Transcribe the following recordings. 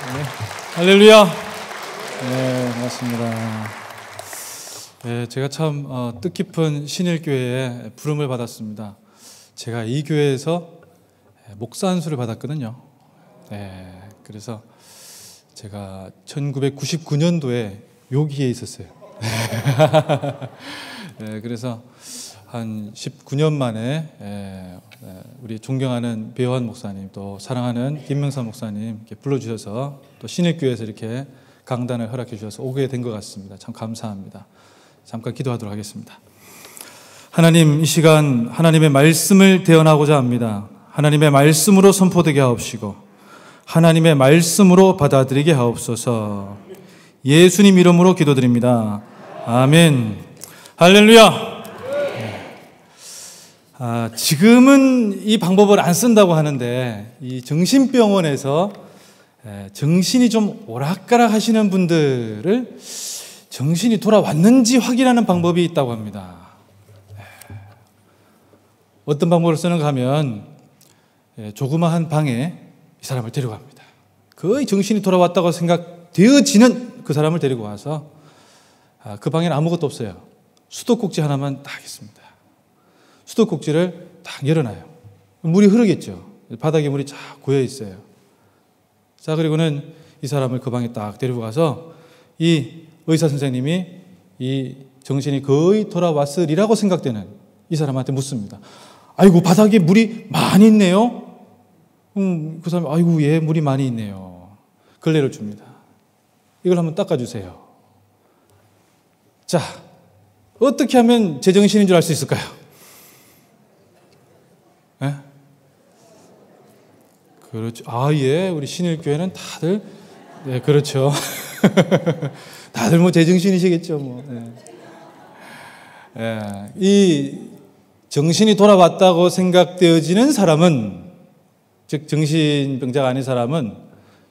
네. 할렐루야. 네, 반갑습니다. 네, 제가 참 뜻깊은 신일교회에 부름을 받았습니다. 제가 이 교회에서 목사 안수를 받았거든요. 네, 그래서 제가 1999년도에 여기에 있었어요. 네, 그래서 한 19년 만에 우리 존경하는 배환 목사님, 또 사랑하는 김명삼 목사님 이렇게 불러주셔서 또 신일교회에서 이렇게 강단을 허락해 주셔서 오게 된 것 같습니다. 참 감사합니다. 잠깐 기도하도록 하겠습니다. 하나님, 이 시간 하나님의 말씀을 대언하고자 합니다. 하나님의 말씀으로 선포되게 하옵시고 하나님의 말씀으로 받아들이게 하옵소서. 예수님 이름으로 기도드립니다. 아멘. 할렐루야. 지금은 이 방법을 안 쓴다고 하는데 이 정신병원에서 정신이 좀 오락가락 하시는 분들을 정신이 돌아왔는지 확인하는 방법이 있다고 합니다. 어떤 방법을 쓰는가 하면 조그마한 방에 이 사람을 데려갑니다. 거의 정신이 돌아왔다고 생각되어지는 그 사람을 데리고 와서 그 방에는 아무것도 없어요. 수도꼭지 하나만 딱 있습니다. 수도꼭지를 딱 열어놔요. 물이 흐르겠죠. 바닥에 물이 쫙 고여 있어요. 자, 그리고는 이 사람을 그 방에 딱 데리고 가서 이 의사 선생님이 이 정신이 거의 돌아왔으리라고 생각되는 이 사람한테 묻습니다. 아이고, 바닥에 물이 많이 있네요. 그 사람이 아이고, 예, 물이 많이 있네요. 걸레를 줍니다. 이걸 한번 닦아주세요. 자, 어떻게 하면 제정신인 줄 알 수 있을까요? 네? 그렇죠. 예, 우리 신일교회는 다들, 네, 그렇죠. 다들 뭐 제정신이시겠죠, 뭐. 네. 네. 이 정신이 돌아왔다고 생각되어지는 사람은, 즉, 정신병자가 아닌 사람은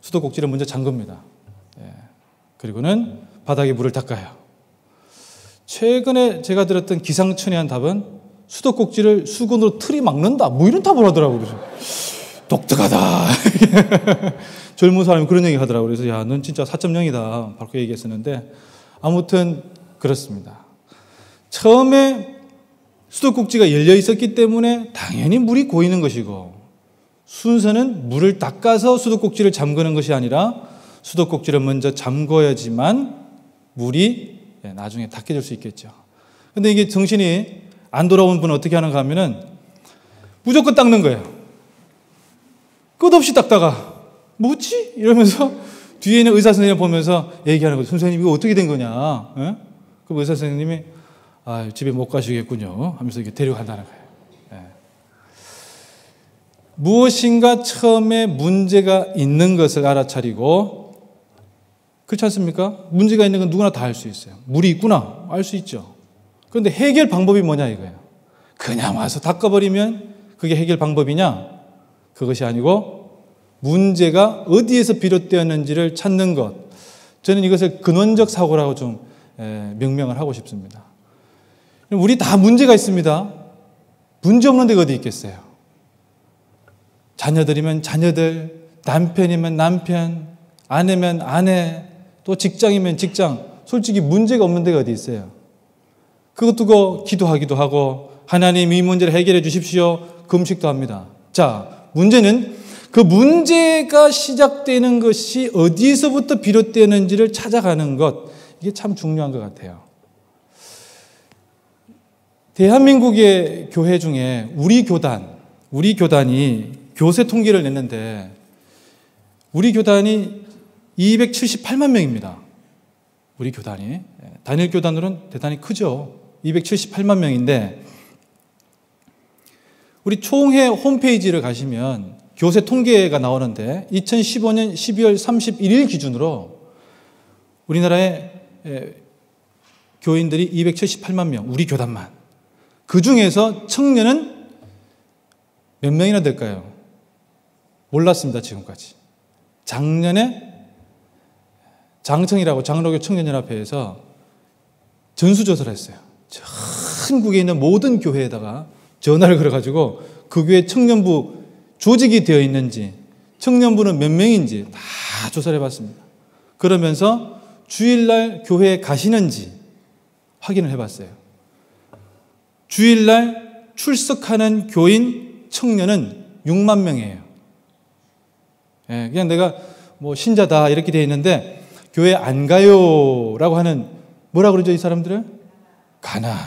수도꼭지를 먼저 잠급니다. 네. 그리고는 바닥에 물을 닦아요. 최근에 제가 들었던 기상천외한 답은 수도꼭지를 수건으로 틀이 막는다, 뭐 이런 답을 하더라고요. 그래서 독특하다. 젊은 사람이 그런 얘기 하더라고요. 그래서 야, 넌 진짜 4.0이다. 바로 그 얘기했었는데 아무튼 그렇습니다. 처음에 수도꼭지가 열려 있었기 때문에 당연히 물이 고이는 것이고, 순서는 물을 닦아서 수도꼭지를 잠그는 것이 아니라 수도꼭지를 먼저 잠궈야지만 물이 나중에 닦여질 수 있겠죠. 근데 이게 정신이 안 돌아온 분은 어떻게 하는가 하면은 무조건 닦는 거예요. 끝없이 닦다가 뭐지? 이러면서 뒤에 있는 의사 선생님 보면서 얘기하는 거죠. 선생님, 이거 어떻게 된 거냐? 그럼 의사 선생님이 집에 못 가시겠군요 하면서 이렇게 데려간다는 거예요. 무엇인가 처음에 문제가 있는 것을 알아차리고, 그렇지 않습니까? 문제가 있는 건 누구나 다 알 수 있어요. 물이 있구나, 알 수 있죠. 그런데 해결 방법이 뭐냐 이거예요. 그냥 와서 닦아버리면 그게 해결 방법이냐? 그것이 아니고 문제가 어디에서 비롯되었는지를 찾는 것. 저는 이것을 근원적 사고라고 좀 명명을 하고 싶습니다. 우리 다 문제가 있습니다. 문제 없는 데가 어디 있겠어요? 자녀들이면 자녀들, 남편이면 남편, 아내면 아내, 또 직장이면 직장. 솔직히 문제가 없는 데가 어디 있어요? 그것 두고 기도하기도 하고, 하나님 이 문제를 해결해 주십시오. 금식도 합니다. 자, 문제는 그 문제가 시작되는 것이 어디서부터 비롯되는지를 찾아가는 것. 이게 참 중요한 것 같아요. 대한민국의 교회 중에 우리 교단이 교세 통계를 냈는데 우리 교단이 278만 명입니다. 우리 교단이. 단일 교단으로는 대단히 크죠. 278만 명인데 우리 총회 홈페이지를 가시면 교세 통계가 나오는데 2015년 12월 31일 기준으로 우리나라의 교인들이 278만 명, 우리 교단만. 그 중에서 청년은 몇 명이나 될까요? 몰랐습니다, 지금까지. 작년에 장청이라고 장로교 청년연합회에서 전수조사를 했어요. 전국에 있는 모든 교회에다가 전화를 걸어가지고 그 교회 청년부 조직이 되어 있는지, 청년부는 몇 명인지 다 조사를 해봤습니다. 그러면서 주일날 교회에 가시는지 확인을 해봤어요. 주일날 출석하는 교인 청년은 6만 명이에요. 예, 그냥 내가 뭐 신자다 이렇게 되어 있는데 교회 안 가요라고 하는 뭐라 그러죠 이 사람들을? 가나안.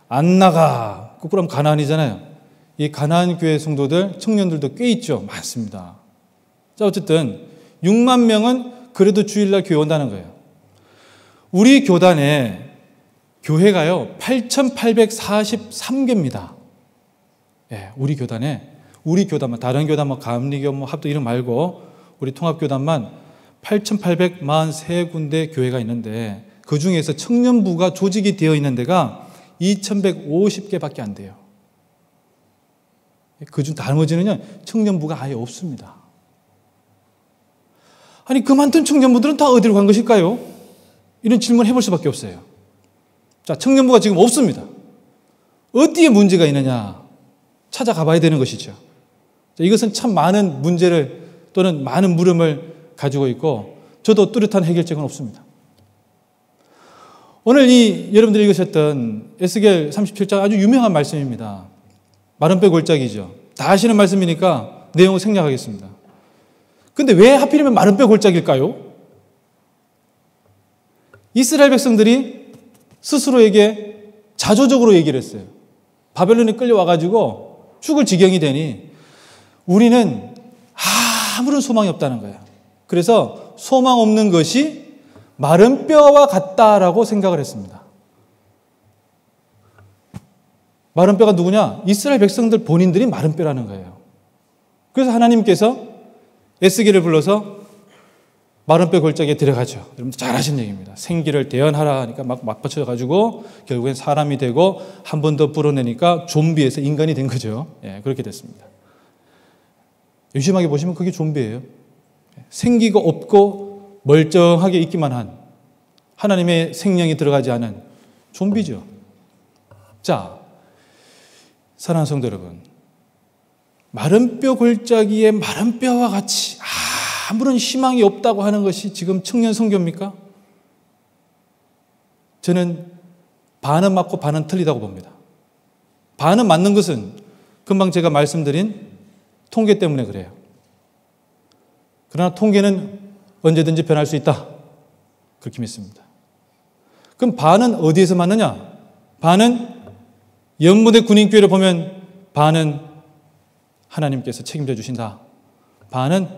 안 나가. 거꾸로 하면 가나안이잖아요. 이 가나안 교회 성도들 청년들도 꽤 있죠. 많습니다. 자, 어쨌든 6만 명은 그래도 주일날 교회 온다는 거예요. 우리 교단에 교회가요 8,843개입니다. 예, 우리 교단만 다른 교단 뭐 감리교 뭐 합도 이름 말고 우리 통합교단만 8,843군데 교회가 있는데 그 중에서 청년부가 조직이 되어 있는 데가 2,150개밖에 안 돼요. 그중 나머지는요 청년부가 아예 없습니다. 아니 그 많던 청년부들은 다 어디로 간 것일까요? 이런 질문 해볼 수밖에 없어요. 자, 청년부가 지금 없습니다. 어디에 문제가 있느냐 찾아가 봐야 되는 것이죠. 자, 이것은 참 많은 문제를 또는 많은 물음을 가지고 있고 저도 뚜렷한 해결책은 없습니다. 오늘 이 여러분들이 읽으셨던 에스겔 37장 아주 유명한 말씀입니다. 마른 뼈 골짜기죠. 다 아시는 말씀이니까 내용을 생략하겠습니다. 근데 왜 하필이면 마른 뼈 골짜기일까요? 이스라엘 백성들이 스스로에게 자조적으로 얘기를 했어요. 바벨론에 끌려와가지고 죽을 지경이 되니 우리는 아무런 소망이 없다는 거예요. 그래서 소망 없는 것이 마른 뼈와 같다라고 생각을 했습니다. 마른 뼈가 누구냐? 이스라엘 백성들 본인들이 마른 뼈라는 거예요. 그래서 하나님께서 에스겔을 불러서 마른 뼈 골짜기에 들어가죠. 여러분들 잘 아시는 얘기입니다. 생기를 대언하라 하니까 막 맞받쳐가지고 결국엔 사람이 되고 한 번 더 불어내니까 좀비에서 인간이 된 거죠. 예, 그렇게 됐습니다. 유심하게 보시면 그게 좀비예요. 생기가 없고 멀쩡하게 있기만 한 하나님의 생명이 들어가지 않은 좀비죠. 자, 사랑하는 성도 여러분, 마른 뼈 골짜기에 마른 뼈와 같이 아무런 희망이 없다고 하는 것이 지금 청년 선교입니까? 저는 반은 맞고 반은 틀리다고 봅니다. 반은 맞는 것은 금방 제가 말씀드린 통계 때문에 그래요. 그러나 통계는 언제든지 변할 수 있다. 그렇게 믿습니다. 그럼 반은 어디에서 맞느냐? 반은 연무대 군인교회를 보면 반은 하나님께서 책임져 주신다. 반은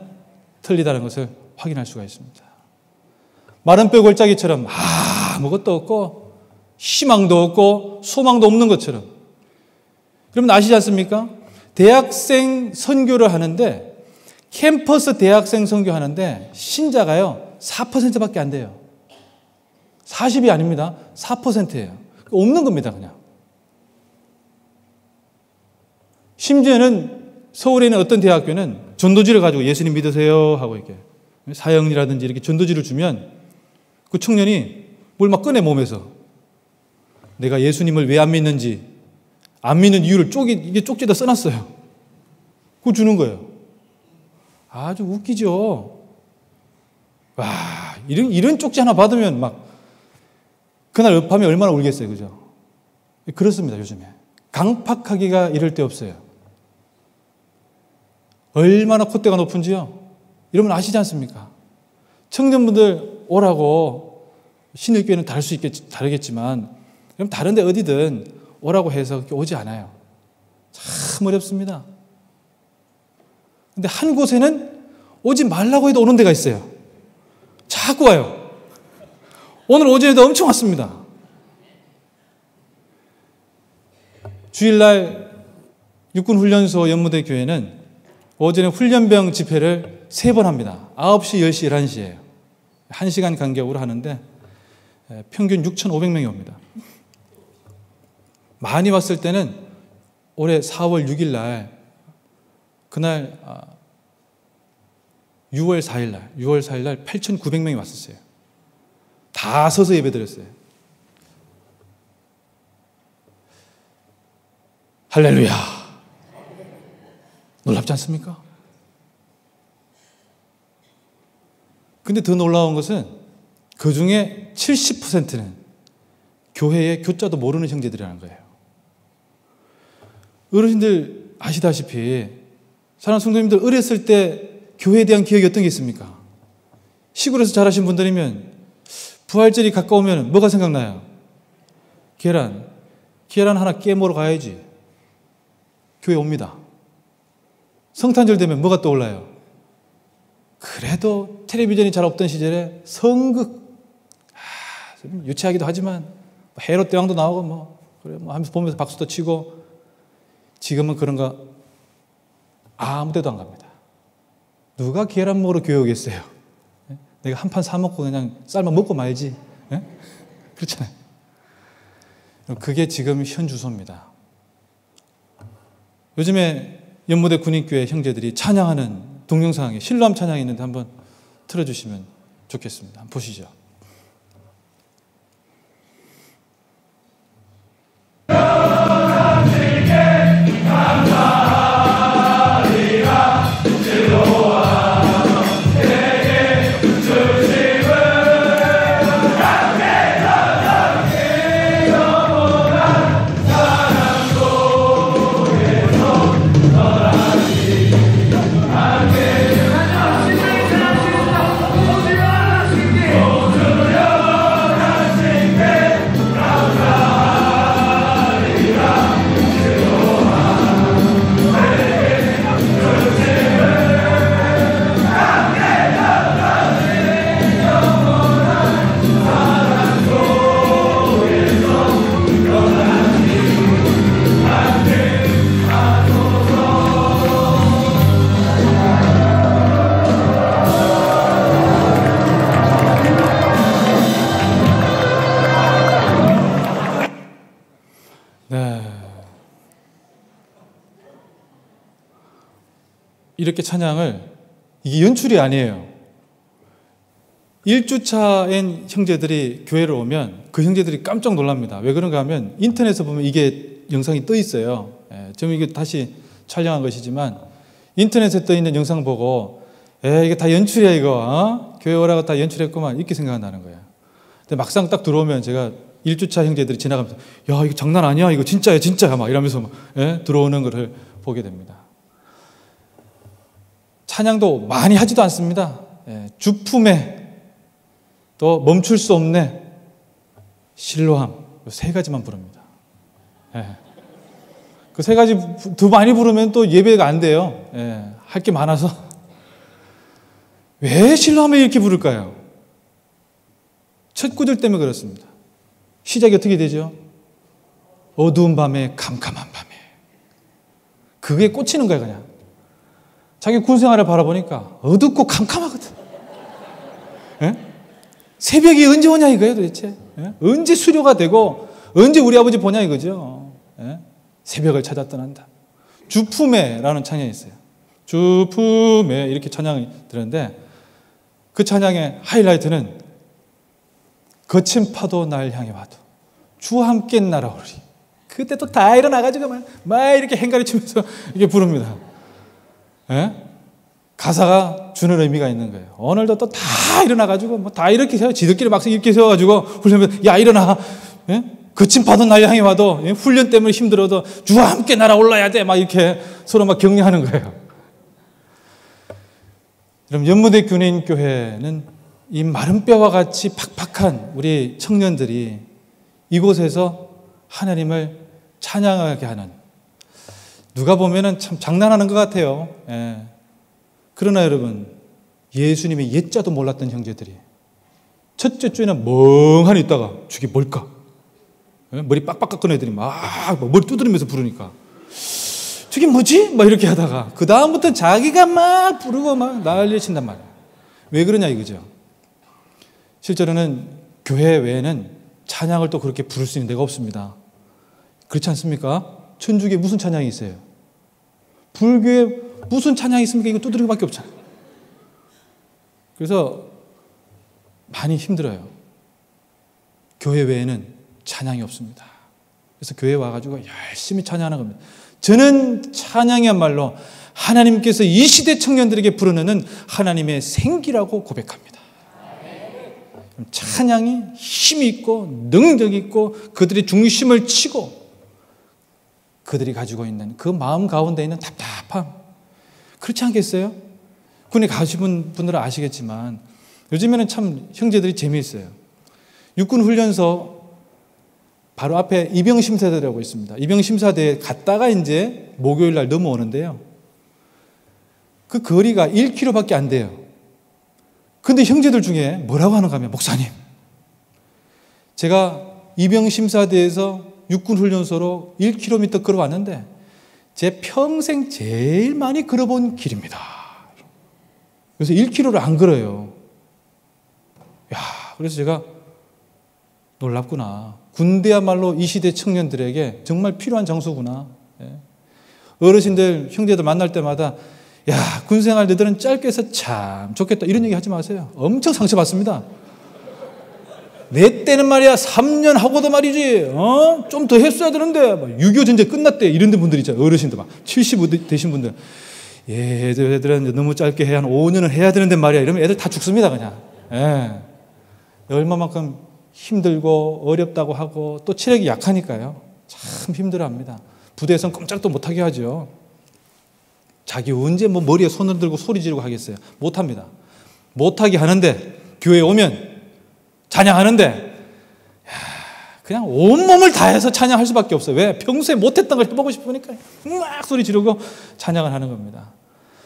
틀리다는 것을 확인할 수가 있습니다. 마른 뼈 골짜기처럼 아무것도 없고 희망도 없고 소망도 없는 것처럼. 여러분 아시지 않습니까? 대학생 선교를 하는데 캠퍼스 대학생 선교하는데 신자가요 4%밖에 안 돼요. 40이 아닙니다. 4%예요. 없는 겁니다 그냥. 심지어는 서울에 있는 어떤 대학교는 전도지를 가지고 예수님 믿으세요 하고 이렇게 사형이라든지 이렇게 전도지를 주면 그 청년이 뭘 막 꺼내 몸에서 내가 예수님을 왜 안 믿는지 안 믿는 이유를 이게 쪽지에다 써놨어요. 그거 주는 거예요. 아주 웃기죠. 와, 이런 쪽지 하나 받으면 막 그날 밤에 얼마나 울겠어요, 그죠? 그렇습니다 요즘에 강팍하기가 이럴 데 없어요. 얼마나 콧대가 높은지요. 여러분 아시지 않습니까? 청년분들 오라고 신일교회는 다르겠지만 그럼 다른 데 어디든 오라고 해서 그렇게 오지 않아요. 참 어렵습니다. 근데 한 곳에는 오지 말라고 해도 오는 데가 있어요. 자꾸 와요. 오늘 오전에도 엄청 왔습니다. 주일날 육군훈련소 연무대 교회는 오전에 훈련병 집회를 3번 합니다. 9시, 10시, 11시예요. 1시간 간격으로 하는데 평균 6,500명이 옵니다. 많이 왔을 때는 올해 4월 6일 날 그날 6월 4일 날 8,900명이 왔었어요. 다 서서 예배드렸어요. 할렐루야. 놀랍지 않습니까? 근데 더 놀라운 것은 그 중에 70%는 교회의 교자도 모르는 형제들이라는 거예요. 어르신들 아시다시피 사랑하는 성도님들, 어렸을 때 교회에 대한 기억이 어떤 게 있습니까? 시골에서 자라신 분들이면 부활절이 가까우면 뭐가 생각나요? 계란 하나 깨물어 가야지. 교회 옵니다. 성탄절 되면 뭐가 떠올라요? 그래도 텔레비전이 잘 없던 시절에 성극, 좀 유치하기도 하지만 헤롯 대왕도 나오고 그래 하면서 보면서 박수도 치고. 지금은 그런 거 아무 데도 안 갑니다. 누가 계란 먹으러 교회 오겠어요? 내가 한 판 사 먹고 그냥 삶아 먹고 말지. 그렇잖아요. 그게 지금 현 주소입니다. 요즘에 연무대 군인교회 형제들이 찬양하는 동영상에 실로암 찬양이 있는데 한번 틀어주시면 좋겠습니다. 한번 보시죠. 이렇게 찬양을, 이게 연출이 아니에요. 1주차인 형제들이 교회를 오면 그 형제들이 깜짝 놀랍니다. 왜 그런가 하면 인터넷에 보면 이게 영상이 떠 있어요. 저는 이게 다시 촬영한 것이지만 인터넷에 떠 있는 영상 보고 이게 다 연출이야 이거. 교회 오라고 다 연출했구만 이렇게 생각한다는 거예요. 근데 막상 딱 들어오면 제가 1주차 형제들이 지나가면서 야 이거 장난 아니야 이거 진짜야 막 이러면서 들어오는 것을 보게 됩니다. 찬양도 많이 하지도 않습니다. 주품에 또 멈출 수 없네 실로암 세 가지만 부릅니다. 그 세 가지 더 많이 부르면 또 예배가 안 돼요. 할 게 많아서. 왜 실로암을 이렇게 부를까요? 첫 구절 때문에 그렇습니다. 시작이 어떻게 되죠? 어두운 밤에 캄캄한 밤에. 그게 꽂히는 거예요 그냥. 자기 군생활을 바라보니까 어둡고 캄캄하거든. 새벽이 언제 오냐 이거예요 도대체. 언제 수료가 되고 언제 우리 아버지 보냐 이거죠. 새벽을 찾아 떠난다. 주품에라는 찬양이 있어요. 주품에 이렇게 찬양이 들었는데 그 찬양의 하이라이트는 거친 파도 날 향해 와도 주와 함께 날아오리. 그때 또 다 일어나가지고 막 이렇게 행가리 치면서 이렇게 부릅니다. 가사가 주는 의미가 있는 거예요. 오늘도 또 다 일어나가지고 다 이렇게 세워 지들끼리 막 이렇게 세워가지고 훈련하면 야 일어나. 거친 파도 날 향해 와도 훈련 때문에 힘들어도 주와 함께 날아올라야 돼 막 이렇게 서로 막 격려하는 거예요. 그럼 연무대 군인교회는 이 마른 뼈와 같이 팍팍한 우리 청년들이 이곳에서 하나님을 찬양하게 하는, 누가 보면은 참 장난하는 것 같아요. 그러나 여러분, 예수님의 옛자도 몰랐던 형제들이 첫째 주에는 멍하니 있다가 저게 뭘까? 머리 빡빡 깎은 애들이 막 머리 두드리면서 부르니까 저게 뭐지? 막 이렇게 하다가 그 다음부터는 자기가 막 부르고 막 난리 친단 말이에요. 왜 그러냐 이거죠. 실제로는 교회 외에는 찬양을 또 그렇게 부를 수 있는 데가 없습니다. 그렇지 않습니까? 천주교에 무슨 찬양이 있어요? 불교에 무슨 찬양이 있습니까? 이거 두드리기밖에 없잖아요. 그래서 많이 힘들어요. 교회 외에는 찬양이 없습니다. 그래서 교회에 와가지고 열심히 찬양하는 겁니다. 저는 찬양이야말로 하나님께서 이 시대 청년들에게 부르는 하나님의 생기라고 고백합니다. 찬양이 힘이 있고 능력이 있고 그들이 중심을 치고 그들이 가지고 있는 그 마음 가운데 있는 답답함, 그렇지 않겠어요? 군에 가신 분들은 아시겠지만 요즘에는 참 형제들이 재미있어요. 육군훈련소 바로 앞에 입영심사대라고 있습니다. 입영심사대에 갔다가 이제 목요일 날 넘어오는데요. 그 거리가 1km밖에 안 돼요. 근데 형제들 중에 뭐라고 하는가 하면, 목사님, 제가 입영심사대에서 육군훈련소로 1km 걸어왔는데 제 평생 제일 많이 걸어본 길입니다. 그래서 1km를 안 걸어요. 야, 그래서 제가 놀랍구나. 군대야말로 이 시대 청년들에게 정말 필요한 장소구나. 어르신들, 형제들 만날 때마다 야, 군생활 너희들은 짧게 해서 참 좋겠다 이런 얘기 하지 마세요. 엄청 상처받습니다. 내 때는 말이야 3년 하고도 말이지 좀 더 했어야 되는데 6.25 전쟁 끝났대 이런 분들 있잖아요. 어르신들 막 70 되신 분들, 예, 애들은 너무 짧게 해야 한 5년은 해야 되는데 말이야 이러면 애들 다 죽습니다. 그냥. 예. 얼마만큼 힘들고 어렵다고 하고 또 체력이 약하니까요. 참 힘들어합니다. 부대에서는 꼼짝도 못하게 하죠. 자기 언제 뭐 머리에 손을 들고 소리 지르고 하겠어요? 못합니다. 못하게 하는데 교회에 오면 찬양하는데 그냥 온몸을 다해서 찬양할 수밖에 없어요. 왜? 평소에 못했던 걸 해보고 싶으니까 막 소리 지르고 찬양을 하는 겁니다.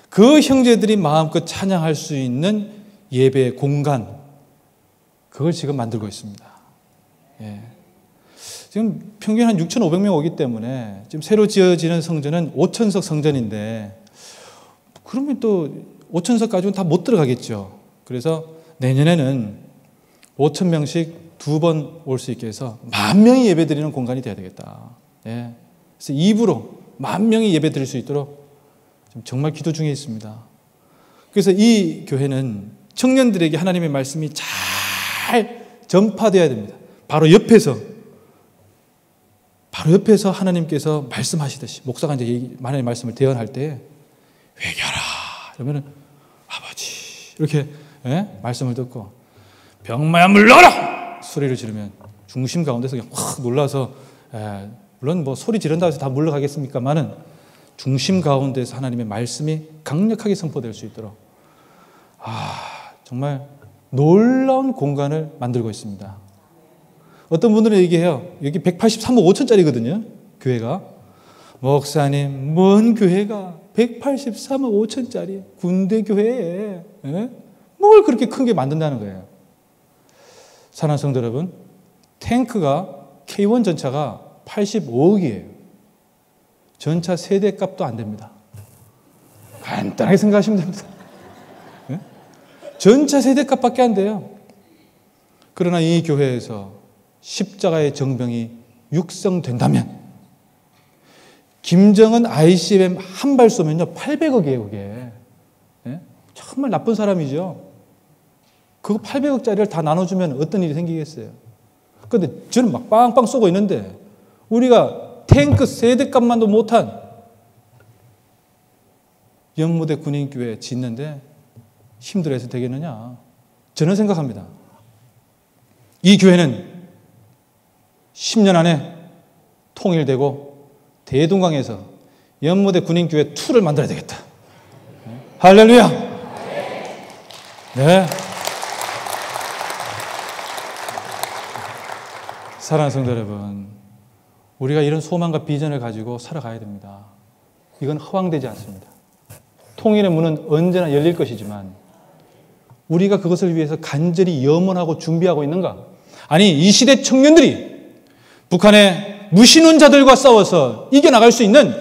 그 형제들이 마음껏 찬양할 수 있는 예배의 공간, 그걸 지금 만들고 있습니다. 예. 지금 평균 한 6,500명 오기 때문에 지금 새로 지어지는 성전은 5,000석 성전인데 그러면 또 5,000석 가지고는 다 못 들어가겠죠. 그래서 내년에는 5,000명씩 2번 올 수 있게 해서 10,000명이 예배 드리는 공간이 돼야 되겠다. 예. 그래서 2부로 10,000명이 예배 드릴 수 있도록 정말 기도 중에 있습니다. 그래서 이 교회는 청년들에게 하나님의 말씀이 잘 전파되어야 됩니다. 바로 옆에서 하나님께서 말씀하시듯이 목사가 이제 하나님의 말씀을 대언할 때 회개하라 이러면은 아버지 이렇게 말씀을 듣고 병마야 물러가라 소리를 지르면 중심 가운데서 그냥 확 놀라서 물론 뭐 소리 지른다고 해서 다 물러가겠습니까만은 중심 가운데서 하나님의 말씀이 강력하게 선포될 수 있도록 정말 놀라운 공간을 만들고 있습니다. 어떤 분들은 얘기해요. 여기 183억 5천짜리거든요. 교회가. 목사님, 뭔 교회가 183억 5천짜리 군대 교회에 뭘 그렇게 큰 게 만든다는 거예요. 사랑하는 성도 여러분, 탱크가 K1 전차가 85억이에요. 전차 세대 값도 안 됩니다. 간단하게 생각하시면 됩니다. 전차 세대 값밖에 안 돼요. 그러나 이 교회에서 십자가의 정병이 육성된다면 김정은 ICBM 한 발 쏘면요 800억이에요. 그게 정말 나쁜 사람이죠. 그거 800억짜리를 다 나눠주면 어떤 일이 생기겠어요? 그런데 저는 막 빵빵 쏘고 있는데 우리가 탱크 세대값만도 못한 연무대 군인교회 짓는데 힘들어해서 되겠느냐? 저는 생각합니다. 이 교회는 10년 안에 통일되고 대동강에서 연무대 군인교회 2를 만들어야 되겠다. 할렐루야! 네. 사랑하는 성도 여러분, 우리가 이런 소망과 비전을 가지고 살아가야 됩니다. 이건 허황되지 않습니다. 통일의 문은 언제나 열릴 것이지만 우리가 그것을 위해서 간절히 염원하고 준비하고 있는가? 아니, 이 시대 청년들이 북한의 무신론자들과 싸워서 이겨나갈 수 있는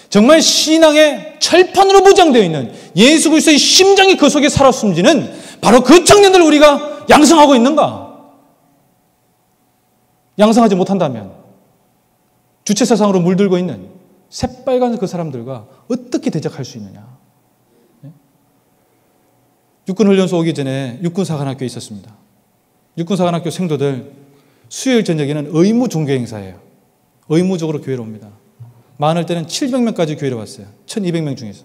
정말 신앙의 철판으로 보장되어 있는 예수 그리스도의 심장이 그 속에 살아 숨지는 바로 그 청년들을 우리가 양성하고 있는가? 양성하지 못한다면 주체사상으로 물들고 있는 새빨간 그 사람들과 어떻게 대적할 수 있느냐? 육군훈련소 오기 전에 육군사관학교에 있었습니다. 육군사관학교 생도들 수요일 저녁에는 의무 종교 행사예요. 의무적으로 교회로 옵니다. 많을 때는 700명까지 교회로 왔어요. 1200명 중에서.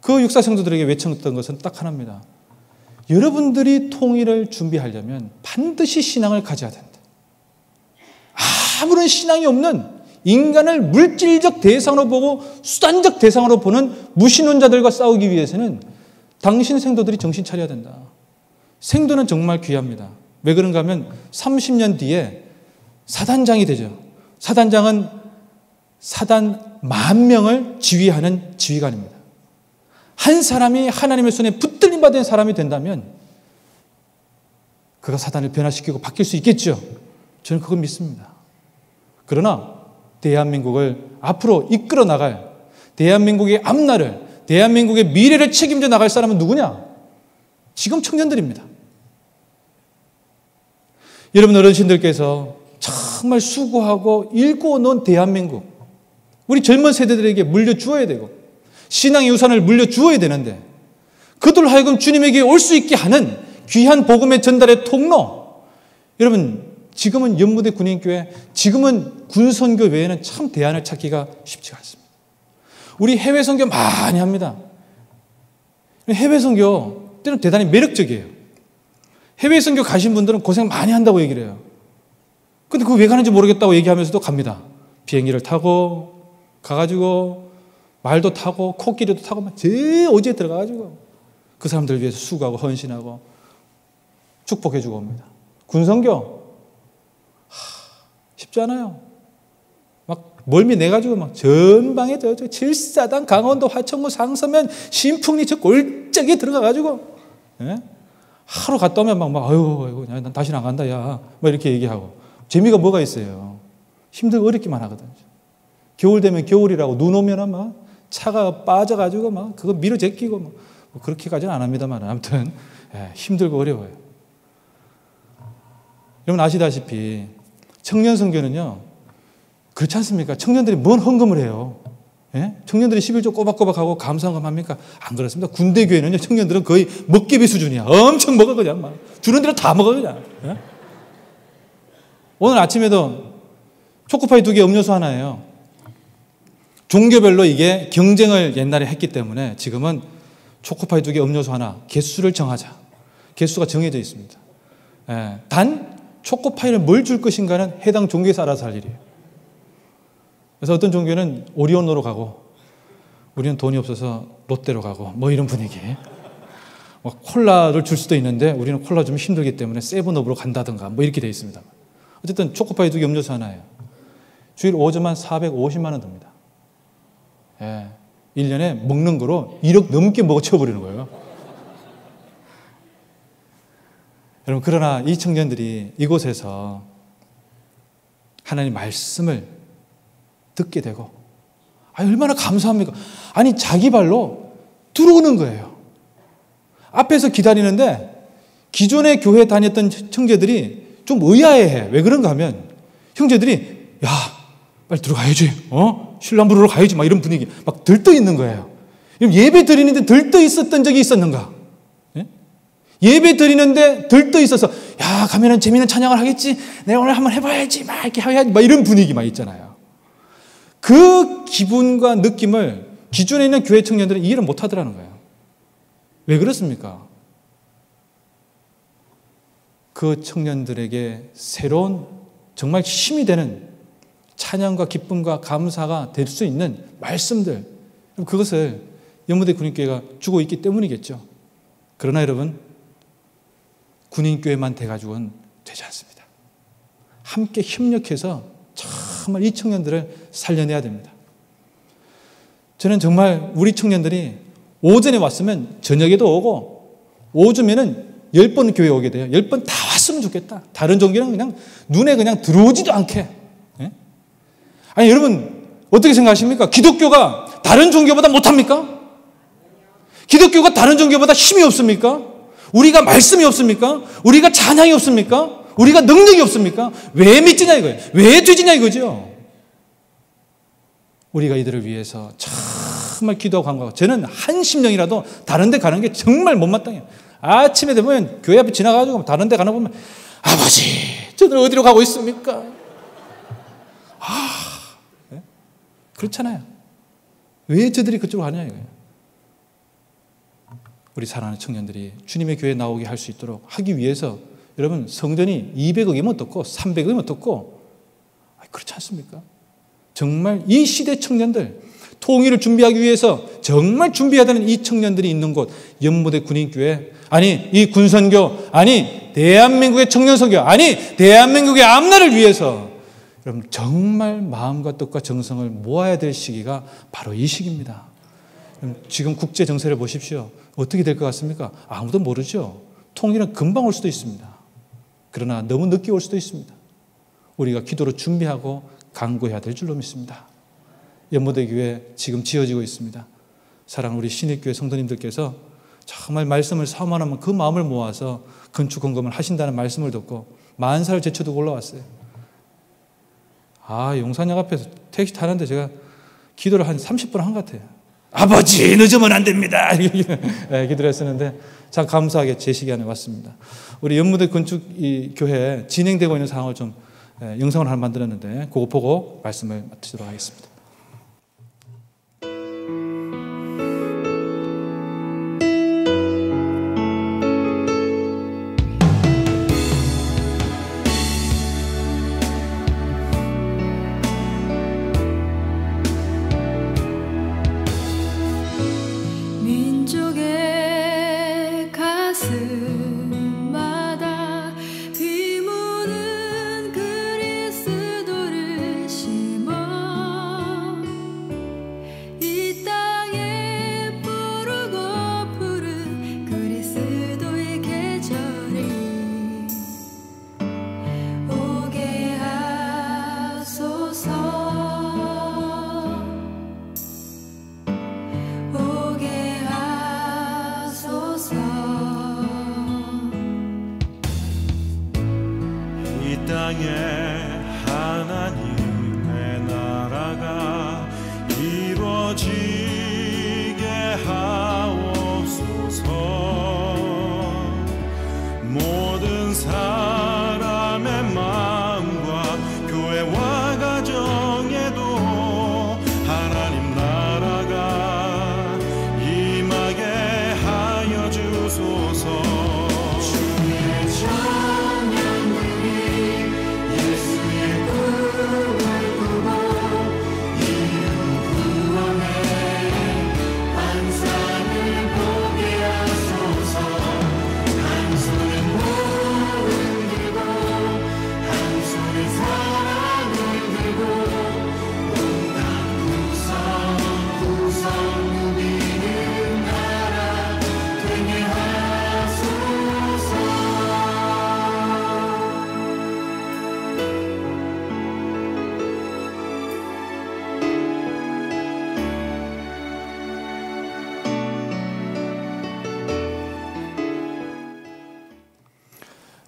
그 육사 성도들에게 외쳤던 것은 딱 하나입니다. 여러분들이 통일을 준비하려면 반드시 신앙을 가져야 된다. 아무런 신앙이 없는 인간을 물질적 대상으로 보고 수단적 대상으로 보는 무신론자들과 싸우기 위해서는 당신 생도들이 정신 차려야 된다. 생도는 정말 귀합니다. 왜 그런가 하면 30년 뒤에 사단장이 되죠. 사단장은 사단 10,000명을 지휘하는 지휘관입니다. 한 사람이 하나님의 손에 붙들림 받은 사람이 된다면 그가 사단을 변화시키고 바뀔 수 있겠죠. 저는 그걸 믿습니다. 그러나 대한민국을 앞으로 이끌어 나갈, 대한민국의 앞날을, 대한민국의 미래를 책임져 나갈 사람은 누구냐? 지금 청년들입니다. 여러분 어르신들께서 정말 수고하고 일궈놓은 대한민국, 우리 젊은 세대들에게 물려주어야 되고 신앙의 유산을 물려주어야 되는데 그들 하여금 주님에게 올 수 있게 하는 귀한 복음의 전달의 통로, 여러분 지금은 연무대 군인교회, 지금은 군선교 외에는 참 대안을 찾기가 쉽지가 않습니다. 우리 해외 선교 많이 합니다. 해외 선교 때는 대단히 매력적이에요. 해외 선교 가신 분들은 고생 많이 한다고 얘기를 해요. 근데 그거 왜 가는지 모르겠다고 얘기하면서도 갑니다. 비행기를 타고 가가지고 말도 타고 코끼리도 타고 막 제일 어디에 들어가가지고 그 사람들 위해서 수고하고 헌신하고 축복해주고 옵니다. 군선교 쉽지 않아요. 막 멀미 내가지고 막 전방에 저 칠사단, 강원도, 화천군, 상서면, 신풍리 저 골짜기에 들어가가지고 하루 갔다 오면 아유, 난 다시는 안 간다, 야. 막 이렇게 얘기하고. 재미가 뭐가 있어요? 힘들고 어렵기만 하거든요. 겨울 되면 겨울이라고 눈 오면 막 차가 빠져가지고 막 그거 밀어 제끼고 뭐 그렇게까지는 안 합니다만 아무튼 힘들고 어려워요. 여러분 아시다시피 청년 선교는요, 그렇지 않습니까? 청년들이 뭔 헌금을 해요? 예? 청년들이 11조 꼬박꼬박 하고 감사헌금 합니까? 안 그렇습니다. 군대 교회는요, 청년들은 거의 먹개비 수준이야. 엄청 먹어, 그냥 막. 주는 대로 다 먹어, 그냥. 예? 오늘 아침에도 초코파이 2개, 음료수 하나예요. 종교별로 이게 경쟁을 옛날에 했기 때문에 지금은 초코파이 2개, 음료수 하나, 개수를 정하자. 개수가 정해져 있습니다. 예. 단, 초코파이를 뭘 줄 것인가는 해당 종교에서 알아서 할 일이에요. 그래서 어떤 종교는 오리온으로 가고 우리는 돈이 없어서 롯데로 가고 뭐 이런 분위기. 콜라를 줄 수도 있는데 우리는 콜라 좀 힘들기 때문에 세븐업으로 간다든가 뭐 이렇게 되어 있습니다. 어쨌든 초코파이 2개 음료수 하나예요. 주일 5점만 450만 원 듭니다. 예. 1년에 먹는 거로 1억 넘게 먹어 채워버리는 거예요. 여러분, 그러나 이 청년들이 이곳에서 하나님 말씀을 듣게 되고, 얼마나 감사합니까? 아니, 자기 발로 들어오는 거예요. 앞에서 기다리는데 기존의 교회 다녔던 형제들이 좀 의아해해. 왜 그런가 하면 형제들이 야, 빨리 들어가야지. 신랑 부르러 가야지. 막 이런 분위기. 막 들떠 있는 거예요. 예배 드리는데 들떠 있었던 적이 있었는가? 예배 드리는데 들떠 있어서 야, 가면은 재미있는 찬양을 하겠지. 내가 오늘 한번 해봐야지. 막 이렇게 해야지. 막 이런 분위기 막 있잖아요. 그 기분과 느낌을 기존에 있는 교회 청년들은 이해를 못 하더라는 거예요. 왜 그렇습니까? 그 청년들에게 새로운 정말 힘이 되는 찬양과 기쁨과 감사가 될 수 있는 말씀들, 그것을 연무대 군인교회가 주고 있기 때문이겠죠. 그러나 여러분, 군인교회만 돼가지고는 되지 않습니다. 함께 협력해서 정말 이 청년들을 살려내야 됩니다. 저는 정말 우리 청년들이 오전에 왔으면 저녁에도 오고 오주면은 10번 교회 오게 돼요. 10번 다 왔으면 좋겠다. 다른 종교는 그냥 눈에 그냥 들어오지도 않게. 예? 아니, 여러분 어떻게 생각하십니까? 기독교가 다른 종교보다 못합니까? 기독교가 다른 종교보다 힘이 없습니까? 우리가 말씀이 없습니까? 우리가 찬양이 없습니까? 우리가 능력이 없습니까? 왜 믿지냐 이거예요. 왜 되지냐 이거죠. 우리가 이들을 위해서 정말 기도하고 간구하고, 저는 한 심령이라도 다른 데 가는 게 정말 못마땅해요. 아침에 되면 교회 앞에 지나가지고 다른 데 가나 보면 아버지, 저들 어디로 가고 있습니까? 네? 그렇잖아요. 왜 저들이 그쪽으로 가냐 이거예요. 우리 사랑하는 청년들이 주님의 교회에 나오게 할 수 있도록 하기 위해서 여러분 성전이 200억이면 어떻고 300억이면 어떻고 그렇지 않습니까? 정말 이 시대 청년들 통일을 준비하기 위해서 정말 준비해야 되는 이 청년들이 있는 곳 연무대 군인교회 아니 이 군선교 아니 대한민국의 청년선교 아니 대한민국의 앞날을 위해서 여러분 정말 마음과 뜻과 정성을 모아야 될 시기가 바로 이 시기입니다. 지금 국제 정세를 보십시오. 어떻게 될 것 같습니까? 아무도 모르죠. 통일은 금방 올 수도 있습니다. 그러나 너무 늦게 올 수도 있습니다. 우리가 기도로 준비하고 간구해야 될 줄로 믿습니다. 연무대 교회 지금 지어지고 있습니다. 사랑하는 우리 신입교회 성도님들께서 정말 말씀을 사모하면 그 마음을 모아서 건축 헌금을 하신다는 말씀을 듣고 만사를 제쳐두고 올라왔어요. 용산역 앞에서 택시 타는데 제가 기도를 한 30분 한 것 같아요. 아버지 늦으면 안 됩니다. 기도를 했었는데 참 감사하게 제 시간에 왔습니다. 우리 연무대 건축 교회 진행되고 있는 상황을 좀 영상을 하나 만들었는데 그거 보고 말씀을 마치도록 하겠습니다.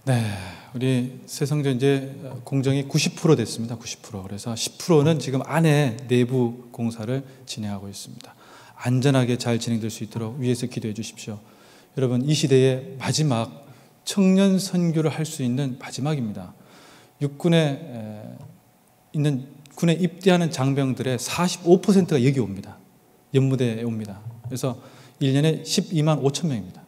네, 우리 새성전 이제 공정이 90% 됐습니다. 90%. 그래서 10%는 지금 안에 내부 공사를 진행하고 있습니다. 안전하게 잘 진행될 수 있도록 위에서 기도해 주십시오. 여러분, 이 시대의 마지막 청년 선교를 할 수 있는 마지막입니다. 육군에 있는 군에 입대하는 장병들의 45%가 여기 옵니다. 연무대에 옵니다. 그래서 1년에 12만 5천 명입니다.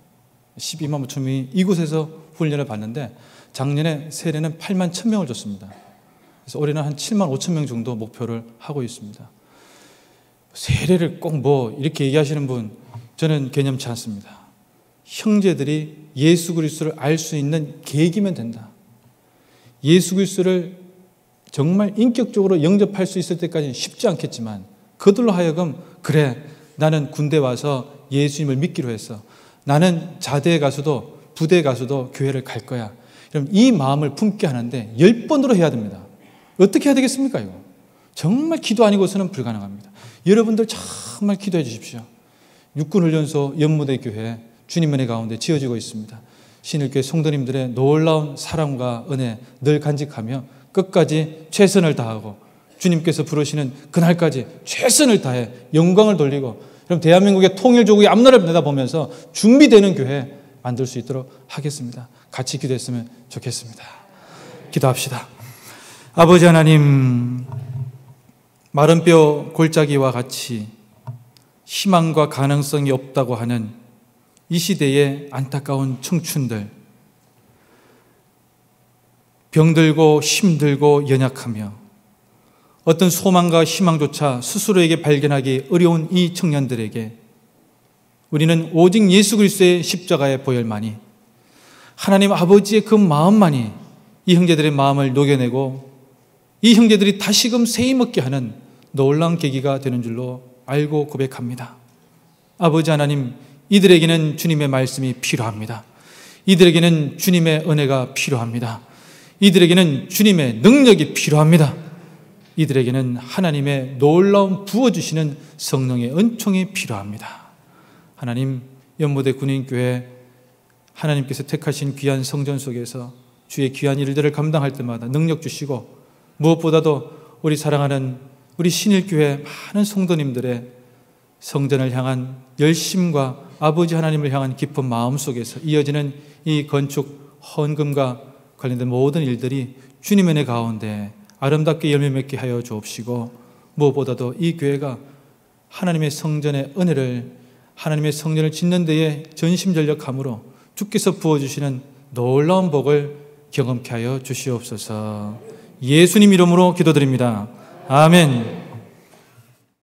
12만 5천 명이 이곳에서 훈련을 받는데 작년에 세례는 8만 1천 명을 줬습니다. 그래서 올해는 한 7만 5천 명 정도 목표를 하고 있습니다. 세례를 꼭 이렇게 얘기하시는 분 저는 개념치 않습니다. 형제들이 예수 그리스도를 알 수 있는 계기면 된다. 예수 그리스도를 정말 인격적으로 영접할 수 있을 때까지는 쉽지 않겠지만 그들로 하여금 그래 나는 군대 와서 예수님을 믿기로 했어. 나는 자대에 가서도 부대에 가서도 교회를 갈 거야. 그럼 이 마음을 품게 하는데 10번으로 해야 됩니다. 어떻게 해야 되겠습니까? 이거 정말 기도 아니고서는 불가능합니다. 여러분들 정말 기도해 주십시오. 육군훈련소 연무대 교회 주님 은혜 가운데 지어지고 있습니다. 신일교회 성도님들의 놀라운 사랑과 은혜 늘 간직하며 끝까지 최선을 다하고 주님께서 부르시는 그날까지 최선을 다해 영광을 돌리고 그럼 대한민국의 통일조국의 앞날을 내다보면서 준비되는 교회 만들 수 있도록 하겠습니다. 같이 기도했으면 좋겠습니다. 기도합시다. 아버지 하나님, 마른 뼈 골짜기와 같이 희망과 가능성이 없다고 하는 이 시대의 안타까운 청춘들, 병들고 힘들고 연약하며 어떤 소망과 희망조차 스스로에게 발견하기 어려운 이 청년들에게 우리는 오직 예수 그리스도의 십자가의 보혈만이, 하나님 아버지의 그 마음만이 이 형제들의 마음을 녹여내고 이 형제들이 다시금 새히 먹게 하는 놀라운 계기가 되는 줄로 알고 고백합니다. 아버지 하나님, 이들에게는 주님의 말씀이 필요합니다. 이들에게는 주님의 은혜가 필요합니다. 이들에게는 주님의 능력이 필요합니다. 이들에게는 하나님의 놀라운 부어주시는 성령의 은총이 필요합니다. 하나님, 연모대 군인교회 하나님께서 택하신 귀한 성전 속에서 주의 귀한 일들을 감당할 때마다 능력 주시고, 무엇보다도 우리 사랑하는 우리 신일교회 많은 성도님들의 성전을 향한 열심과 아버지 하나님을 향한 깊은 마음 속에서 이어지는 이 건축 헌금과 관련된 모든 일들이 주님의 은혜 가운데 아름답게 열매 맺게 하여 주옵시고, 무엇보다도 이 교회가 하나님의 성전의 은혜를, 하나님의 성전을 짓는 데에 전심전력함으로 주께서 부어주시는 놀라운 복을 경험케 하여 주시옵소서. 예수님 이름으로 기도드립니다. 아멘.